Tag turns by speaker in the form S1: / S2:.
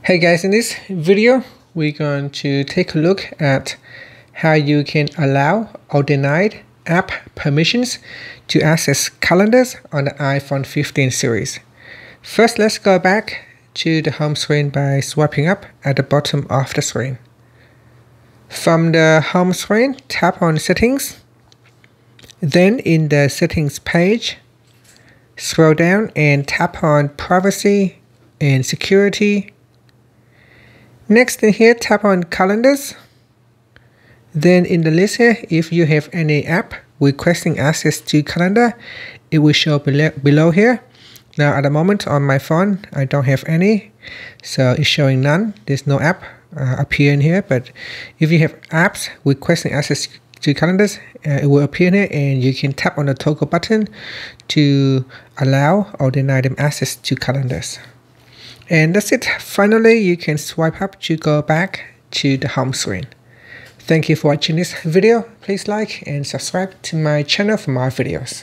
S1: Hey guys, in this video, we're going to take a look at how you can allow or deny app permissions to access calendars on the iPhone 15 series. First, let's go back to the home screen by swiping up at the bottom of the screen. From the home screen, tap on Settings. Then in the Settings page, scroll down and tap on Privacy and Security. Next in here, tap on Calendars. Then in the list here, if you have any app requesting access to calendar, it will show below here. Now at the moment on my phone, I don't have any, so it's showing none. There's no app appearing here, but if you have apps requesting access to calendars, it will appear here, and you can tap on the toggle button to allow or deny them access to calendars. And that's it. Finally, you can swipe up to go back to the home screen. Thank you for watching this video. Please like and subscribe to my channel for more videos.